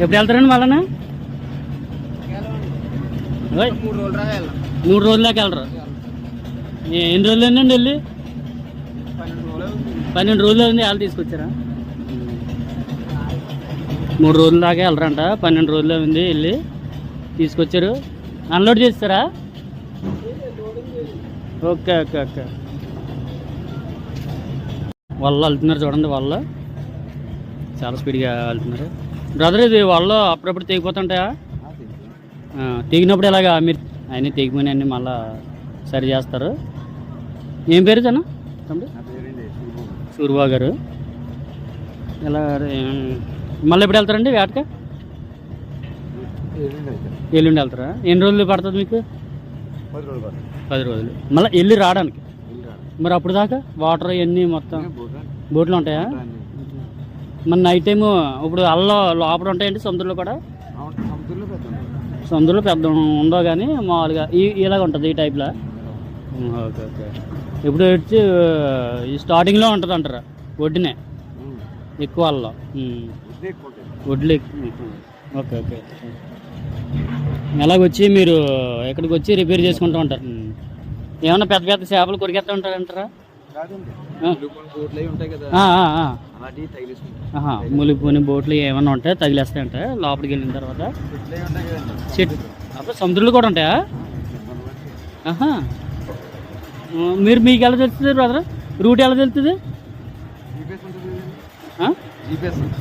ఎప్పుడు వెళ్తారండి మళ్ళా? 3 రోజుల దాకా వెళ్ళరు. ఎన్ని రోజులు అయిందండి వెళ్ళి? 12 రోజులు అయింది. వాళ్ళు తీసుకొచ్చారా? 3 రోజుల దాకా వెళ్ళరంట. 12 రోజులు ఉంది వెళ్ళి తీసుకొచ్చారు. అన్లోడ్ చేస్తారా? Okay okay okay. వాళ్ళు వెళ్తున్నారు చూడండి. వాళ్ళు చాలా స్పీడ్గా వెళ్తున్నారు. బ్రదర్ ఇది వాళ్ళు అప్పుడప్పుడు తెగిపోతుంటాయా? తెగినప్పుడు ఎలాగా మీరు అన్నీ తెగిపోయినాయన్నీ మళ్ళీ సరి చేస్తారు. ఏం పేరు తను తమ్ముడు? సూర్యబాబు గారు. ఎలా మళ్ళీ ఎప్పుడు వెళ్తారండి వేటకి? ఎల్లుండి వెళ్తారా? ఎన్ని రోజులు పడుతుంది మీకు? 10 రోజులు మళ్ళీ వెళ్ళి రావడానికి. మరి అప్పుడు దాకా వాటర్ ఇవన్నీ మొత్తం బోట్లు ఉంటాయా? మరి నైట్ టైము ఇప్పుడు అల్లో లోపల ఉంటాయండి సముద్రంలో కూడా? సముద్రంలో పెద్ద ఉండవు కానీ మామూలుగా ఇలాగ ఉంటుంది ఈ టైప్లో. Okay okay. ఇప్పుడు వచ్చి ఈ స్టార్టింగ్లో ఉంటుంది అంటారా ఒడ్డునే ఎక్కువ అల్లో వడ్లు ఎక్కువ. Okay okay. ఎలాగొచ్చి మీరు ఎక్కడికి వచ్చి రిపేర్ చేసుకుంటూ ఉంటారు? ఏమన్నా పెద్ద పెద్ద చేపలు కొరికేస్తూ ఉంటారంటారా? మునిగిపోయిన బోట్లు ఏమన్నా ఉంటాయి తగిలేస్తాయంట లోపలికి వెళ్ళిన తర్వాత. అప్పుడు సముద్రంలో కూడా ఉంటాయా? మీరు మీకు ఎలా తెలుస్తుంది బ్రదర్? రూట్ ఎలా తెలుస్తుంది?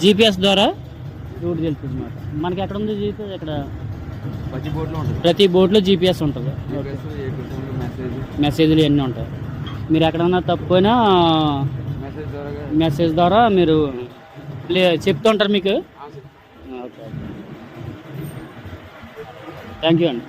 జీపీఎస్ ద్వారా రూట్ తెలుస్తుంది అన్నమాట. మనకి ఎక్కడ ఉంది జీపీఎస్? ఎక్కడ? ప్రతి బోట్లో జీపీఎస్ ఉంటుంది. మెసేజ్లు ఇవన్నీ ఉంటాయి. మీరు ఎక్కడన్నా తప్పిపోయినా మెసేజ్ ద్వారా మీరు చెప్తూ ఉంటారు మీకు. ఓకే. థ్యాంక్ యూ అండి.